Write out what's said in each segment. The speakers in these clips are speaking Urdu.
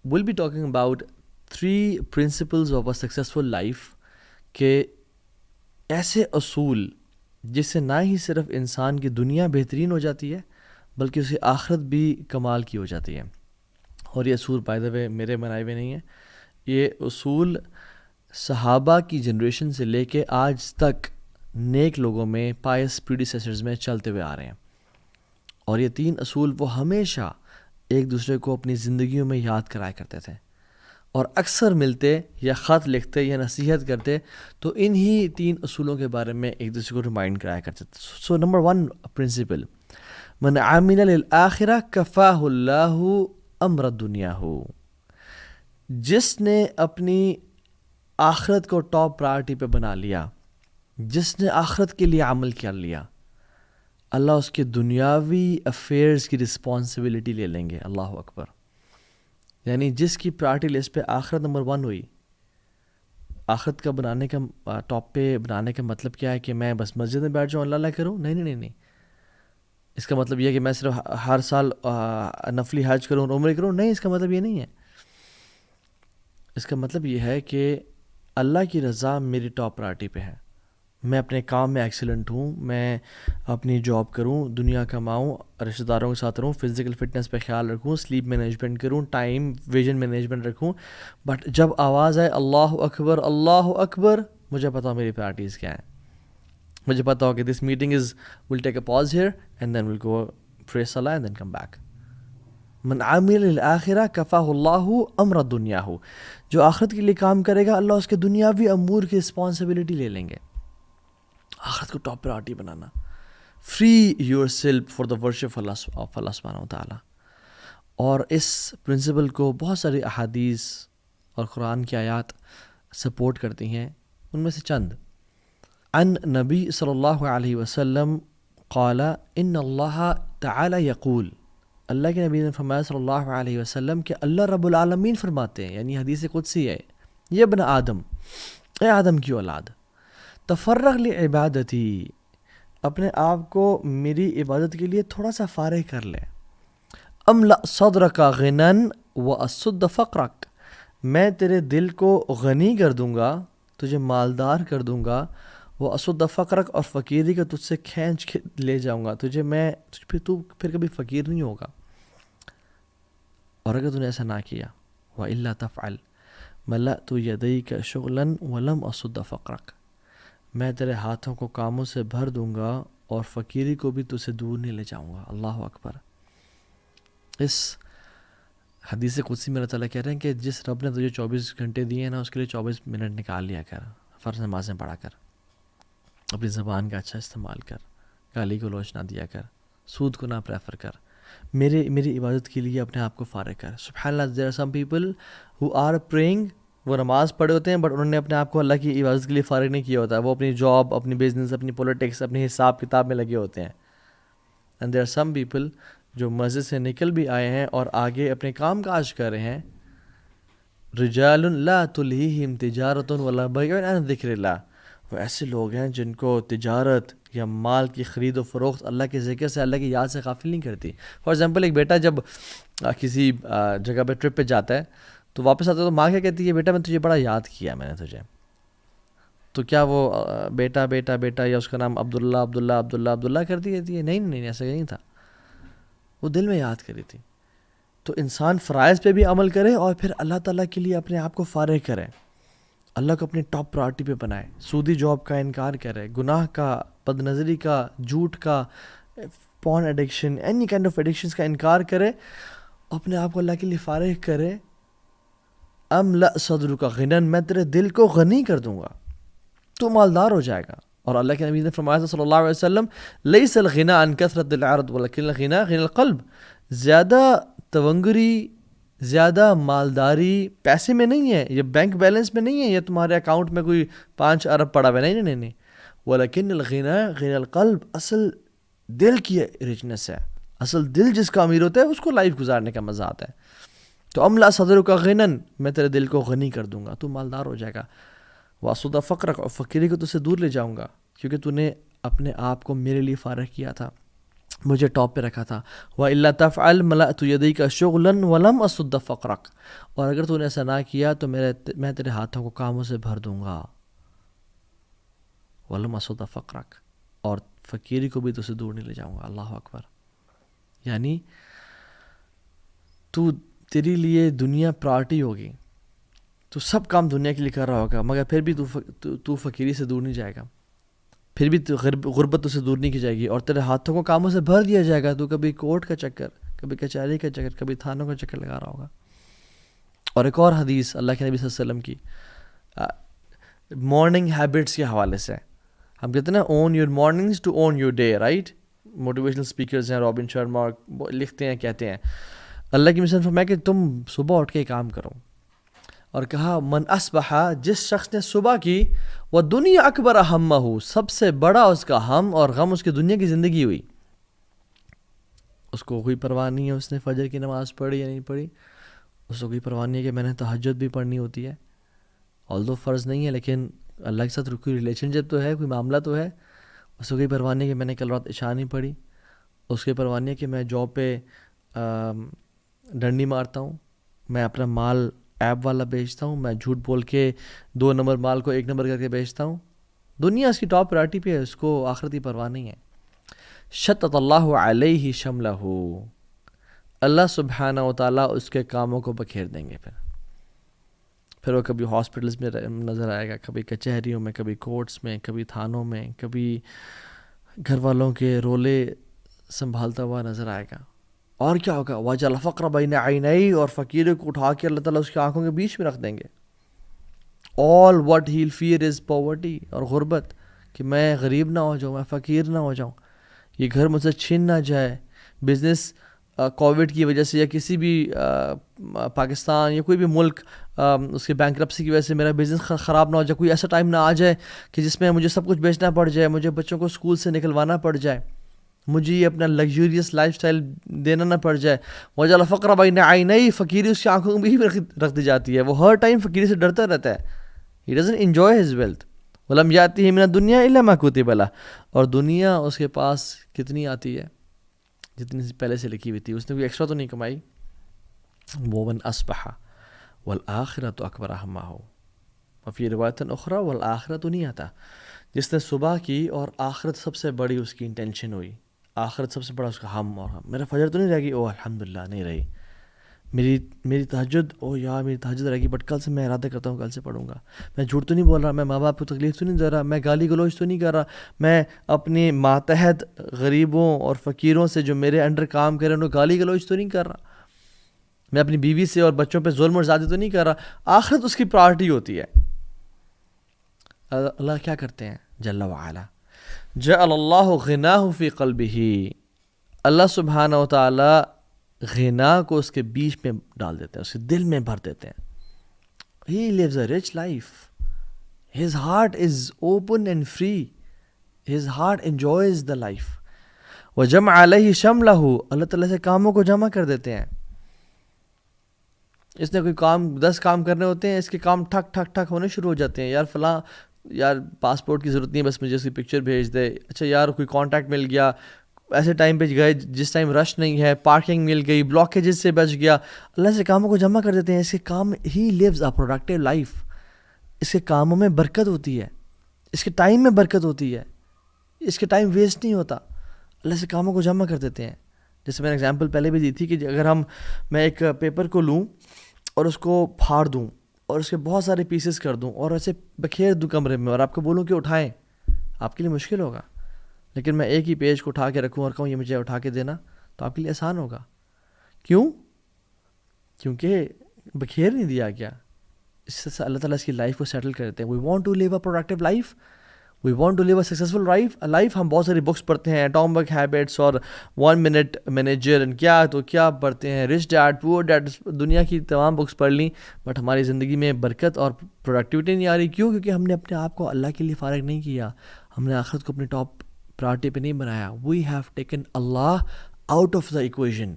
we'll be talking about 3 principles of a successful life کہ ایسے اصول جس سے نہ ہی صرف انسان کی دنیا بہترین ہو جاتی ہے بلکہ اسے آخرت بھی کمال کی ہو جاتی ہے. اور یہ اصول بائی دا وے میرے بنائے ہوئے نہیں ہیں، یہ اصول صحابہ کی جنریشن سے لے کے آج تک نیک لوگوں میں پائس پریڈیسیسرز میں چلتے ہوئے آ رہے ہیں. اور یہ 3 اصول وہ ہمیشہ ایک دوسرے کو اپنی زندگیوں میں یاد کرایا کرتے تھے، اور اکثر ملتے یا خط لکھتے یا نصیحت کرتے تو انہی 3 اصولوں کے بارے میں ایک دوسرے کو ریمائنڈ کرایا کرتے تھے. سو نمبر 1 پرنسپل، من عمل للآخرہ کفاہ اللہ امر دنیا ہو. جس نے اپنی آخرت کو ٹاپ پرائرٹی پہ بنا لیا، جس نے آخرت کے لیے عمل کر لیا، اللہ اس کے دنیاوی افیئرز کی رسپانسبلٹی لے لیں گے. اللہ اکبر. یعنی جس کی پرائرٹی لسٹ پہ آخرت نمبر 1 ہوئی، آخرت کا بنانے کا ٹاپ پہ بنانے کا مطلب کیا ہے کہ میں بس مسجد میں بیٹھ جاؤں اللہ اللہ کروں؟ نہیں نہیں نہیں. اس کا مطلب یہ ہے کہ میں صرف ہر سال نفلی حج کروں، عمرے کروں؟ نہیں، اس کا مطلب یہ نہیں ہے. اس کا مطلب یہ ہے کہ اللہ کی رضا میری ٹاپ پرائرٹی پہ ہے، میں اپنے کام میں ایکسیلنٹ ہوں، میں اپنی جاب کروں، دنیا کماؤں، رشتہ داروں کے ساتھ رہوں، فزیکل فٹنس پہ خیال رکھوں، سلیپ مینجمنٹ کروں، ٹائم ویژن مینجمنٹ رکھوں. بٹ جب آواز آئے اللہ اکبر، مجھے پتا ہو میری پرائرٹیز کیا ہیں. مجھے پتا ہو کہ this meeting will take a pause here and then will go pray صلاح اینڈ دین کم بیک. من عامل للآخرہ کفاہ اللہ امر دنیا ہو. جو آخرت کے لیے کام کرے گا اللہ اس کے دنیاوی امور کی رسپانسبلٹی لے لیں گے. آخرت کو ٹاپ پرائرٹی بنانا، free yourself for the worship of Allah سبحانہ وتعالیٰ. اور اس پرنسپل کو بہت ساری احادیث اور قرآن کی آیات سپورٹ کرتی ہیں. ان میں سے چند: عن نبی صلی اللہ علیہ وسلم قال ان اللہ تعالی یقول، اللہ کے نبی نے فرمایا صلی اللہ علیہ وسلم کہ اللہ رب العالمین فرماتے ہیں، یعنی حدیث قدسی ہے، یہ ابن آدم، اے آدم کی اولاد، تفرغ لعبادتی، اپنے آپ کو میری عبادت کے لیے تھوڑا سا فارغ کر لے. املأ صدرک غنن واسد فقرک، میں تیرے دل کو غنی کر دوں گا، تجھے مالدار کر دوں گا. وہ اسد فقرک، اور فقیری کا تجھ سے کھینچ کے لے جاؤں گا، تو پھر کبھی فقیر نہیں ہوگا. اور اگر تو نے ایسا نہ کیا، وَإِلَّا تَفْعَلْ مَلَأْتُ يَدَيْكَ شُغْلًا وَلَمْ أَصُدَّ فَقْرَكَ، میں تیرے ہاتھوں کو کاموں سے بھر دوں گا اور فقیری کو بھی تجھ سے دور نہیں لے جاؤں گا. اللہ اکبر. اس حدیث قدسی میں اللہ تعالیٰ کہہ رہے ہیں کہ جس رب نے تجھے 24 گھنٹے دیے ہیں نا، اس کے لیے 24 منٹ نکال لیا کر، فرض نمازیں پڑھا کر، اپنی زبان کا اچھا استعمال کر، گالی گلوچ نہ دیا کر، سود کو نہ پریفر کر، میری عبادت کے لیے اپنے آپ کو فارغ کر. سبحان اللہ. there are some people who are praying، وہ نماز پڑھے ہوتے ہیں بٹ انہوں نے اپنے آپ کو اللہ کی عبادت کے لیے فارغ نہیں کیا ہوتا ہے. وہ اپنی جاب، اپنی بزنس، اپنی پولیٹکس، اپنی حساب کتاب میں لگے ہوتے ہیں. and there are some people جو مسجد سے نکل بھی آئے ہیں اور آگے اپنے کام کاج کر رہے ہیں. رجال لا تلہیہم تجارت ولا بیع عن ذکر اللہ، وہ ایسے لوگ ہیں جن کو تجارت یا مال کی خرید و فروخت اللہ کے ذکر سے، اللہ کی یاد سے غافل نہیں کرتی. فار ایگزامپل، ایک بیٹا جب کسی جگہ پہ ٹرپ پہ جاتا ہے تو واپس آتا ہے تو ماں کیا کہتی ہے؟ بیٹا میں تجھے بڑا یاد کیا میں نے تجھے. تو کیا وہ بیٹا بیٹا بیٹا یا اس کا نام عبداللہ کر دی کہتی ہے؟ نہیں، ایسا نہیں تھا، وہ دل میں یاد کری تھی. تو انسان فرائض پہ بھی عمل کرے اور پھر اللہ تعالیٰ کے لیے اپنے آپ کو فارغ کرے، اللہ کو اپنی ٹاپ پرائرٹی پہ بنائے، سودی جاب کا انکار کرے، گناہ کا، بد نظری کا، جھوٹ کا، porn addiction, any kind of addictions کا انکار کرے، اپنے آپ کو اللہ کے لیے فارغ کرے. املأ صدرک غنن، میں تیرے دل کو غنی کر دوں گا، تو مالدار ہو جائے گا. اور اللہ کے نبی نے فرمایا صلی اللہ علیہ وسلم لیس الغنی عن کثرت العرض ولکن الغنی غنی القلب، زیادہ تونگری، زیادہ مالداری پیسے میں نہیں ہے، یہ بینک بیلنس میں نہیں ہے، یہ تمہارے اکاؤنٹ میں کوئی 5 ارب پڑا ہوا ہے، نہیں. ولیکن الغنی غنی القلب، اصل دل کی رچنس ہے، اصل دل جس کا امیر ہوتا ہے اس کو لائف گزارنے کا مزہ آتا ہے. تو املا صدرک غنن، میں تیرے دل کو غنی کر دوں گا، تو مالدار ہو جائے گا. واسد فقرک، اور فقیری کو تجھ سے دور لے جاؤں گا کیونکہ تو نے اپنے آپ کو میرے لیے فارغ کیا تھا. مجھے ٹاپ پہ رکھا تھا. وَإِلَّا تَفْعَلْ مَلَأْتُ يَدَيْكَ شُغْلًا وَلَمْ أَصُدَّ فَقْرَكَ. اور اگر تو نے ایسا نہ کیا تو میں تیرے ہاتھوں کو کاموں سے بھر دوں گا. وَلَمْ أَصُدَّ فَقْرَكَ. اور فقیری کو بھی تو سے دور نہیں لے جاؤں گا. اللہ اکبر. یعنی تیری لیے دنیا پرائرٹی ہوگی, تو سب کام دنیا کے لیے کر رہا ہوگا, مگر پھر بھی تو فقیری سے دور نہیں جائے گا, پھر بھی غربت اسے دور نہیں کی جائے گی, اور تیرے ہاتھوں کو کاموں سے بھر دیا جائے گا. تو کبھی کورٹ کا چکر, کبھی کچہری کا چکر, کبھی تھانوں کا چکر لگا رہا ہوگا. اور ایک اور حدیث اللہ کے نبی صلی اللہ علیہ وسلم کی مارننگ ہیبٹس کے حوالے سے, ہم کہتے ہیں نا own your mornings to own your day, right. Motivational speakers ہیں, رابن شرما لکھتے ہیں, کہتے ہیں اللہ کی مثال فرمایا کہ تم صبح اٹھ کے کام کرو. اور کہا من اصبح, جس شخص نے صبح کی, وہ دنیا اکبر ہمہ, سب سے بڑا اس کا ہم اور غم اس کی دنیا کی زندگی ہوئی. اس کو کوئی پرواہ نہیں ہے اس نے فجر کی نماز پڑھی یا نہیں پڑھی, اس کو کوئی پرواہ نہیں ہے کہ میں نے تہجد بھی پڑھنی ہوتی ہے, آلدو فرض نہیں ہے لیکن اللہ کے ساتھ کوئی ریلیشن شپ تو ہے, کوئی معاملہ تو ہے. اس کو کوئی پرواہ نہیں ہے کہ میں نے کل رات عشاء نہیں پڑھی, اس کی پرواہ نہیں ہے کہ میں جاب پہ ڈنڈی مارتا ہوں, میں اپنا مال ایپ والا بیچتا ہوں, میں جھوٹ بول کے 2 نمبر مال کو 1 نمبر کر کے بیچتا ہوں. دنیا اس کی ٹاپ پرائرٹی پہ ہے, اس کو آخرتی پرواہ نہیں ہے. شتت اللہ علیہ شملہ, اللہ سبحانہ و تعالیٰ اس کے کاموں کو بکھیر دیں گے. پھر وہ کبھی ہاسپٹلز میں نظر آئے گا, کبھی کچہریوں میں, کبھی کورٹس میں, کبھی تھانوں میں, کبھی گھر والوں کے رولے سنبھالتا ہوا نظر آئے گا. اور کیا ہوگا, وَجَعَلَ الْفَقْرَ بَيْنَ عَيْنَيْهِ, اور فقیر کو اٹھا کے اللہ تعالیٰ اس کی آنکھوں کے بیچ میں رکھ دیں گے. all what he'll fear is poverty, اور غربت, کہ میں غریب نہ ہو جاؤں, میں فقیر نہ ہو جاؤں, یہ گھر مجھ سے چھن نہ جائے. بزنس کووڈ کی وجہ سے یا کسی بھی پاکستان یا کوئی بھی ملک اس کے بینکرپسی کی وجہ سے میرا بزنس خراب نہ ہو جائے, کوئی ایسا ٹائم نہ آ جائے کہ جس میں مجھے سب کچھ بیچنا پڑ جائے, مجھے بچوں کو اسکول سے نکلوانا پڑ جائے, مجھے یہ اپنا لگژریس لائف سٹائل دینا نہ پڑ جائے. وَجَعَلَ الْفَقْرَ بَيْنَ عَيْنَيْهِ, فقیری اس کی آنکھوں میں بھی رکھ دی جاتی ہے. وہ ہر ٹائم فقیری سے ڈرتا رہتا ہے. He doesn't enjoy his wealth. وَلَمْ يَأْتِهِ مِنَ الدُّنْيَا إِلَّا مَا كُتِبَ لَهُ, اور دنیا اس کے پاس کتنی آتی ہے, جتنی پہلے سے لکھی ہوئی تھی, اس نے کوئی ایکسٹرا تو نہیں کمائی. وَمَنْ أَصْبَحَ وَالْآخِرَةُ أَكْبَرُ هَمَّهُ, وفی روایت اخرى وَالْآخِرَةُ نِيَّتُهُ, جس نے صبح کی اور آخرت سب سے بڑی اس کی انٹینشن ہوئی, آخرت سب سے بڑا اس کا ہم, اور ہم میرا فجر تو نہیں رہے گی, او الحمدللہ نہیں رہی, میری تہجد, او یار میری تہجد رہے گی, بٹ کل سے میں ارادہ کرتا ہوں کل سے پڑھوں گا. میں جھوٹ تو نہیں بول رہا, میں ماں باپ کو تکلیف تو نہیں دے رہا, میں گالی گلوچ تو نہیں کر رہا, میں اپنے ماتحت غریبوں اور فقیروں سے جو میرے انڈر کام کریں انہوں گالی گلوچ تو نہیں کر رہا, میں اپنی بیوی سے اور بچوں پہ ظلم اور زیادتی تو نہیں کر رہا. آخرت اس کی پرائرٹی ہوتی ہے. اللہ کیا کرتے ہیں جل وعلا, جعل اللہ غناہ فی قلبہ, اللہ سبحانہ و تعالی غنا کو اس کے بیچ میں ڈال دیتے ہیں, اس کے دل میں بھر دیتے ہیں. He lives a rich life. His heart is open and free. His heart enjoys the life. وَجَمْعَ عَلَيْهِ شَمْلَهُ, اللہ تعالیٰ سے کاموں کو جمع کر دیتے ہیں. اس نے کوئی کام 10 کام کرنے ہوتے ہیں, اس کے کام ٹھک ٹھک ٹھک ہونے شروع ہو جاتے ہیں. یار فلاں, یار پاسپورٹ کی ضرورت نہیں ہے, بس مجھے اس کی پکچر بھیج دے. اچھا یار کوئی کانٹیکٹ مل گیا, ایسے ٹائم پہ گئے جس ٹائم رش نہیں ہے, پارکنگ مل گئی, بلاکیجز سے بچ گیا. اللہ سے کاموں کو جمع کر دیتے ہیں. اس کے کام, ہی لیوز اے پروڈکٹیو لائف, اس کے کاموں میں برکت ہوتی ہے, اس کے ٹائم میں برکت ہوتی ہے, اس کے ٹائم ویسٹ نہیں ہوتا. اللہ سے کاموں کو جمع کر دیتے ہیں. جیسے میں نے ایگزامپل پہلے بھی دی تھی کہ اگر میں ایک پیپر کو لوں اور اس کو پھاڑ دوں اور اس کے بہت سارے پیسز کر دوں اور ایسے بکھیر دوں کمرے میں, اور آپ کو بولوں کہ اٹھائیں, آپ کے لیے مشکل ہوگا. لیکن میں ایک ہی پیج کو اٹھا کے رکھوں اور کہوں یہ مجھے اٹھا کے دینا, تو آپ کے لیے آسان ہوگا. کیوں؟ کیونکہ بکھیر نہیں دیا گیا. اس سے اللہ تعالیٰ اس کی لائف کو سیٹل کر دیتے ہیں. We want to live a productive life, we want to live a successful life. ہم بہت ساری بکس پڑھتے ہیں, ایٹامک ہیبٹس اور 1 منٹ مینیجر, کیا تو کیا پڑھتے ہیں, رچ ڈیڈ پور ڈیڈ, دنیا کی تمام بکس پڑھ لیں, بٹ ہماری زندگی میں برکت اور پروڈکٹیوٹی نہیں آ رہی. کیوں؟ کیونکہ ہم نے اپنے آپ کو اللہ کے لیے فارغ نہیں کیا, ہم نے آخرت کو اپنی ٹاپ پرائرٹی پہ نہیں بنایا. We have taken Allah out of the equation,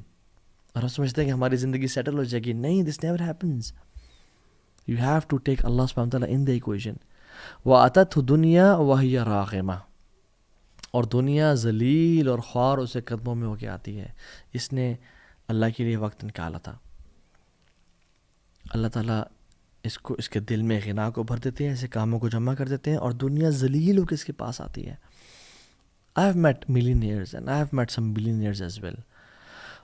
اور ہم سمجھتے ہیں کہ ہماری زندگی سیٹل ہو جائے گی. نہیں, this never happens. You have to take Allah سبحانہ وتعالیٰ ان دا ایکویژن. وَأَتَتْهُ دُنْيَا وَهِيَ رَاغِمَةٌ, اور دنیا ذلیل اور خوار اسے قدموں میں ہو کے آتی ہے. اس نے اللہ کے لیے وقت نکالا تھا. اللہ تعالیٰ اس کے دل میں غنا کو بھر دیتے ہیں، ایسے کاموں کو جمع کر دیتے ہیں، اور دنیا ذلیل ہو کے اس کے پاس آتی ہے. I have met millionaires and I have met some billionaires as well.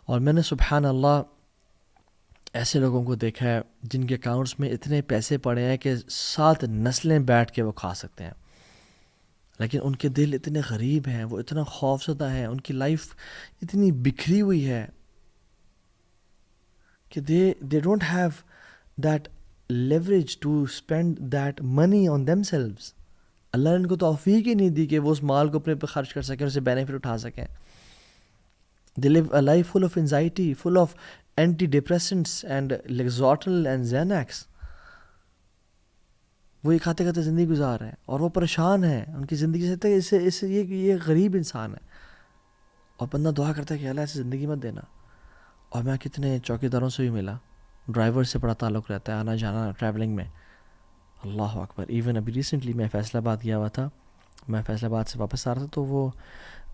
اور میں نے سبحان اللہ ایسے لوگوں کو دیکھا ہے جن کے اکاؤنٹس میں اتنے پیسے پڑے ہیں کہ 7 نسلیں بیٹھ کے وہ کھا سکتے ہیں، لیکن ان کے دل اتنے غریب ہیں، وہ اتنا خوفزدہ ہیں، ان کی لائف اتنی بکھری ہوئی ہے کہ they don't have that leverage to spend that money on themselves. اللہ نے ان کو توفیق ہی نہیں دی کہ وہ اس مال کو اپنے پہ خرچ کر سکیں، اسے بینیفٹ اٹھا سکیں. They live a life full of anxiety, full of antidepressants and Lexotanil and Xanax. وہ یہ کھاتے کھاتے زندگی گزار رہے ہیں اور وہ پریشان ہیں ان کی زندگی سے. یہ غریب انسان ہے، اور بندہ دعا کرتا ہے کہ اللہ ایسے زندگی مت دینا. اور میں کتنے چوکیداروں سے بھی ملا، ڈرائیور سے بڑا تعلق رہتا ہے، آنا جانا ٹریولنگ میں. اللہ اکبر. ایون ابھی ریسنٹلی میں فیصل آباد گیا ہوا تھا، میں فیصل آباد سے واپس آ رہا تھا، تو وہ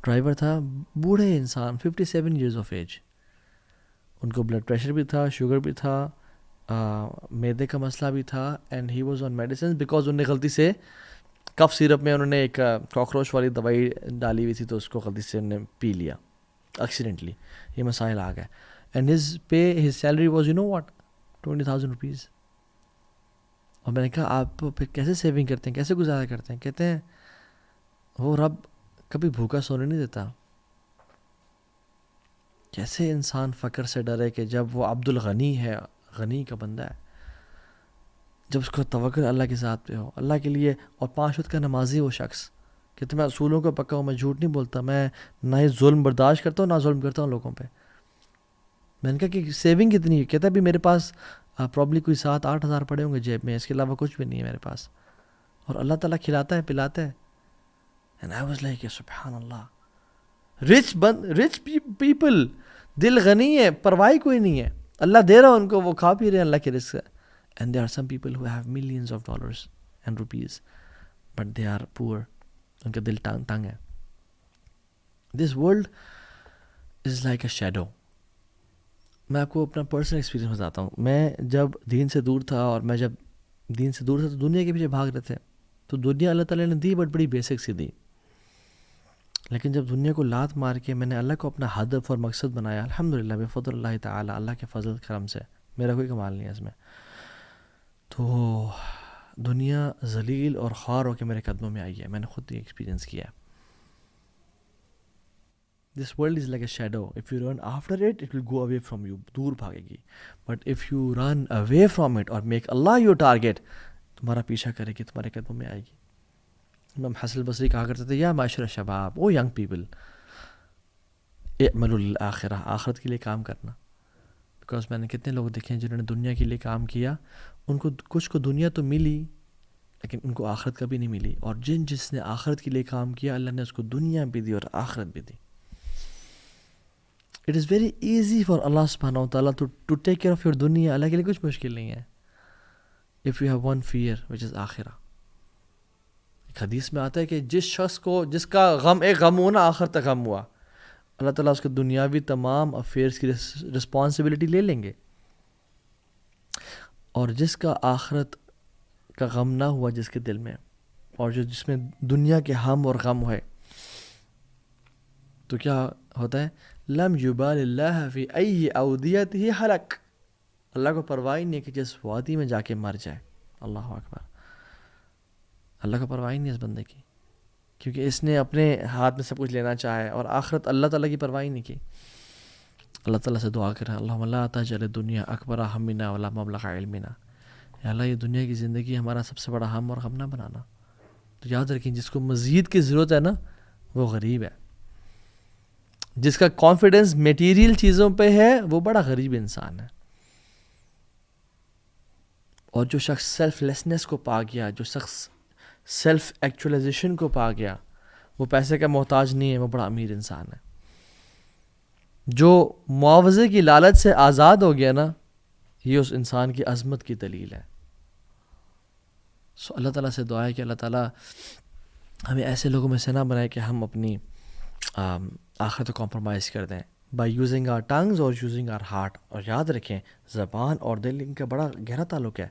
ڈرائیور تھا بوڑھے انسان 57 ایئرز آف ایج. ان کو بلڈ پریشر بھی تھا، شوگر بھی تھا، معدے کا مسئلہ بھی تھا، and he was on medicine because انہوں نے غلطی سے کف سیرپ میں انہوں نے ایک کاکروچ والی دوائی ڈالی ہوئی تھی، تو اس کو غلطی سے انہوں نے پی لیا ایکسیڈنٹلی. یہ مسائل آ گئے. And his salary was what 20,000 rupees. اور میں نے کہا آپ پھر کیسے سیونگ کرتے ہیں، کیسے گزارا کرتے ہیں؟ کہتے ہیں وہ رب کبھی بھوکا سونے نہیں دیتا. کیسے انسان فقر سے ڈرے کہ جب وہ عبد الغنی ہے، غنی کا بندہ ہے، جب اس کو توکل اللہ کے ذات پہ ہو، اللہ کے لیے، اور 5 وقت کا نمازی وہ شخص کہ میں اصولوں کو پکا ہوں، میں جھوٹ نہیں بولتا، میں نہ ہی ظلم برداشت کرتا ہوں نہ ظلم کرتا ہوں لوگوں پہ. میں نے کہا کہ سیونگ کتنی ہے؟ کہتا ہے بھی میرے پاس پرابلی کوئی 7-8 ہزار پڑے ہوں گے جیب میں، اس کے علاوہ کچھ بھی نہیں ہے میرے پاس، اور اللہ تعالیٰ کھلاتا ہے پلاتا ہے. اینڈ آئی واز لائک سبحان اللہ. رچ پیپل، دل غنی ہے، پرواہ کوئی نہیں ہے، اللہ دے رہا ان کو، وہ کھا پی رہے ہیں اللہ کے رزق سے. And there are some people who have millions of dollars and rupees but they are poor. ان کا دل تنگ ہے. This world is like a shadow. میں آپ کو اپنا پرسنل ایکسپیرینس بتاتا ہوں. میں جب دین سے دور تھا، اور میں جب دین سے دور تھا تو دنیا کے پیچھے بھاگ رہے تھے. تو دنیا اللہ تعالیٰ نے دی، بٹ بڑی بیسک سی دی. لیکن جب دنیا کو لات مار کے میں نے اللہ کو اپنا ہدف اور مقصد بنایا، الحمدللہ بفضل اللہ تعالیٰ، اللہ کے فضل کرم سے، میرا کوئی کمال نہیں ہے اس میں، تو دنیا ذلیل اور خوار ہو کے میرے قدموں میں آئی ہے. میں نے خود یہ ایکسپیرینس کیا ہے. This world is like a shadow. If you run after it will go away from you, دور بھاگے گی. But if you run away from it اور میک اللہ یور ٹارگیٹ، تمہارا پیچھا کرے گی، تمہارے قدموں میں آئے گی. امام حسن البصری کہا کرتے تھے، یا معاشر شباب، او ینگ پیپل، اعملوا للآخرہ، آخرت کے لیے کام کرنا. بیکاز میں نے کتنے لوگ دیکھے ہیں جنہوں نے دنیا کے لیے کام کیا، ان کو کچھ کو دنیا تو ملی لیکن ان کو آخرت کبھی نہیں ملی. اور جس نے آخرت کے لیے کام کیا، اللہ نے اس کو دنیا بھی دی اور آخرت بھی دی. It is very easy for Allah سبحانہ و تعالیٰ to take care of your دنیا. اللہ کے لیے کچھ مشکل نہیں ہے. If you have one fear which is آخرہ. ایک حدیث میں آتا ہے کہ جس شخص کو، جس کا غم ایک غم ہوا نا، آخر تک غم ہوا، اللہ تعالیٰ اس کے دنیاوی تمام افیئرس کی رسپانسبلٹی لے لیں گے. اور جس کا آخرت کا غم نہ ہوا جس کے دل میں، اور جس میں دنیا کے ہم اور غم ہوئے، تو کیا ہوتا ہے؟ لم یبال اللہ فی ای اودیتہ حلق. اللہ کو پرواہ نہیں ہے کہ جس وادی میں جا کے مر جائے. اللہ اکبر. اللہ کو پرواہ نہیں ہے اس بندے کی، کیونکہ اس نے اپنے ہاتھ میں سب کچھ لینا چاہے، اور آخرت اللہ تعالیٰ کی پرواہ نہیں کی. اللہ تعالیٰ سے دعا کریں، اللہم لا تجعل الدنیا اکبر ہمنا ولا مبلغ علمنا. یا اللہ یہ دنیا کی زندگی ہمارا سب سے بڑا ہم اور غم نہ بنانا. تو یاد رکھیں، جس کو مزید کی ضرورت ہے نا، وہ غریب ہے. جس کا کانفیڈنس میٹیریل چیزوں پہ ہے، وہ بڑا غریب انسان ہے. اور جو شخص سیلف لیسنس کو پا گیا، جو شخص سیلف ایکچولائزیشن کو پا گیا، وہ پیسے کا محتاج نہیں ہے، وہ بڑا امیر انسان ہے. جو معاوضے کی لالچ سے آزاد ہو گیا نا، یہ اس انسان کی عظمت کی دلیل ہے. اللہ تعالیٰ سے دعا ہے کہ اللہ تعالیٰ ہمیں ایسے لوگوں میں سے نہ بنائے کہ ہم اپنی آخرت کو کمپرومائز کر دیں بائی یوزنگ آر ٹنگز اور یوزنگ آر ہارٹ. اور یاد رکھیں زبان اور دل ان کا بڑا گہرا تعلق ہے.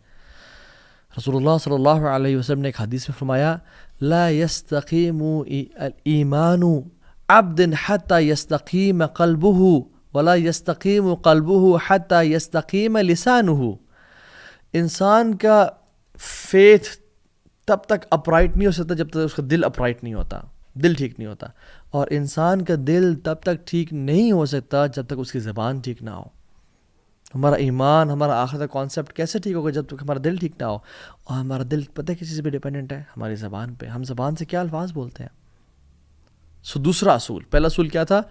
رسول اللہ صلی اللہ علیہ وسلم نے ایک حدیث میں فرمایا لا يستقیم ایمان عبد حتی یستقیم قلبہ ولا يستقیم قلبہ حتی یستقیم لسانہ. انسان کا فیتھ تب تک اپرائٹ نہیں ہو سکتا جب تک اس کا دل اپرائٹ نہیں ہوتا, دل ٹھیک نہیں ہوتا. اور انسان کا دل تب تک ٹھیک نہیں ہو سکتا جب تک اس کی زبان ٹھیک نہ ہو. ہمارا ایمان, ہمارا آخرت کا کانسیپٹ کیسے ٹھیک ہوگا جب تک ہمارا دل ٹھیک نہ ہو. اور ہمارا دل پتہ ہے کس چیز پہ ڈیپینڈنٹ ہے؟ ہماری زبان پہ. ہم زبان سے کیا الفاظ بولتے ہیں. دوسرا اصول, پہلا اصول کیا تھا؟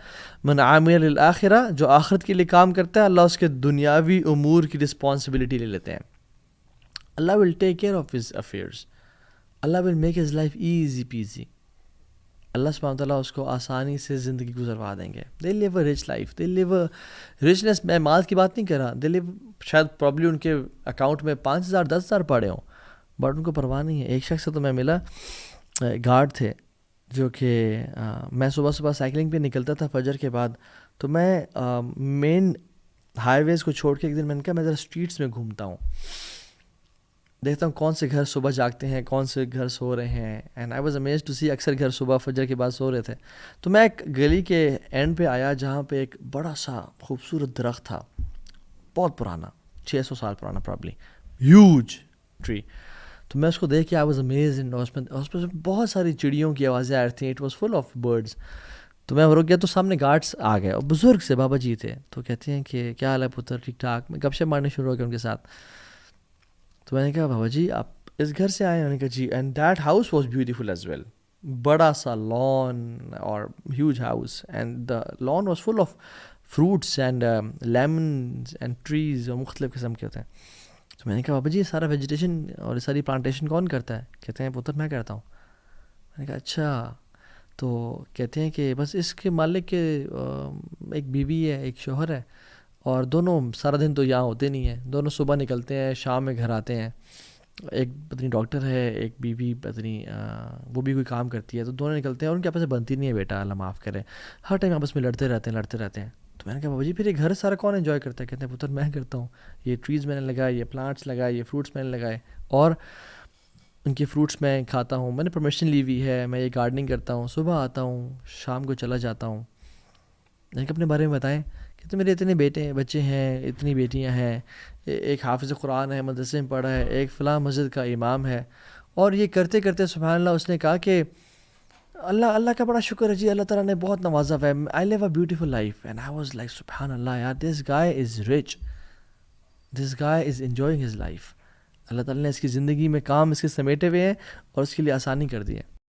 من عامل للآخرہ, جو آخرت کے لیے کام کرتا ہے اللہ اس کے دنیاوی امور کی رسپانسبلٹی لے لیتے ہیں. Allah will take care of his affairs, Allah will make his life easy peasy. Allah سبحانہ تعالیٰ اس کو آسانی سے زندگی گزروا دیں گے. They live a rich life, they live a richness. میں مال کی بات نہیں کر رہا, دے لیو شاید پرابلی ان کے اکاؤنٹ میں 5,000 10,000 پڑے ہوں, بٹ ان کو پرواہ نہیں ہے. ایک شخص سے تو میں ملا, گارڈ تھے, جو کہ میں صبح صبح سائیکلنگ پہ نکلتا تھا فجر کے بعد, تو میں مین ہائی ویز کو چھوڑ کے ایک دن میں نے کہا میں ذرا اسٹریٹس میں گھومتا ہوں, دیکھتا ہوں کون سے گھر صبح جاگتے ہیں, کون سے گھر سو رہے ہیں. And I was amazed to see, اکثر گھر صبح فجر کے بعد سو رہے تھے. تو میں ایک گلی کے اینڈ پہ آیا جہاں پہ ایک بڑا سا خوبصورت درخت تھا, بہت پرانا, 600 سال پرانا پرابلی, ہیوج ٹری. تو میں اس کو دیکھ کے آئی واز امیزڈ. اس میں بہت ساری چڑیوں کی آوازیں آ رہی تھیں, it was full of birds. تو میں رک گیا تو سامنے گارڈس آ گئے, اور بزرگ سے بابا جی تھے. تو کہتے ہیں کہ کیا حال ہے پتر, ٹھیک ٹھاک. میں گپ شپ مارنے شروع ہو گیا ان کے ساتھ. تو میں نے کہا بابا جی آپ اس گھر سے آئے ہیں؟ انہوں نے کہا جی. And that house was beautiful as well, بڑا سا لان اور huge house, and the lawn was full of fruits and lemons and trees, اور مختلف قسم کے ہوتے ہیں. تو میں نے کہا بابا جی یہ سارا ویجیٹیشن اور یہ ساری پلانٹیشن کون کرتا ہے؟ کہتے ہیں پتر میں کرتا ہوں. میں نے کہا اچھا. تو کہتے ہیں کہ بس اس کے مالک کے ایک بیوی ہے, ایک شوہر ہے, اور دونوں سارا دن تو یہاں ہوتے نہیں ہیں. دونوں صبح نکلتے ہیں, شام میں گھر آتے ہیں. ایک پتنی ڈاکٹر ہے, ایک بیوی پتنی وہ بھی کوئی کام کرتی ہے. تو دونوں نکلتے ہیں اور ان کے آپس میں بنتی نہیں ہے, بیٹا اللہ معاف کرے, ہر ٹائم آپس میں لڑتے رہتے ہیں. تو میں نے کہا بابا جی پھر یہ گھر سارا کون انجوائے کرتا ہے؟ کہتے ہیں پتر میں کرتا ہوں. یہ ٹریز میں نے لگائے, یہ پلانٹس لگائے, یہ فروٹس میں نے لگائے, اور ان کے فروٹس میں کھاتا ہوں. میں نے پرمیشن لی ہوئی ہے, میں یہ گارڈننگ کرتا ہوں, صبح آتا ہوں, شام کو چلا جاتا ہوں. میں نے کہا اپنے بارے میں بتائیں. کہتے میرے اتنے بچے ہیں, اتنی بیٹیاں ہیں, ایک حافظ قرآن ہے, مدرسے میں پڑھا ہے, ایک فلاں مسجد کا امام ہے. اور یہ کرتے کرتے سبحان اللہ اس نے کہا کہ اللہ کا بڑا شکر ہے جی, اللہ تعالیٰ نے بہت نوازا ہے, I live a beautiful life. And I was like سبحان اللہ یار, this guy is rich, this guy is enjoying his life. Allah تعالیٰ نے اس کی زندگی میں کام اس کے سمیٹے ہوئے ہیں اور اس کے لیے آسانی کر دی ہے.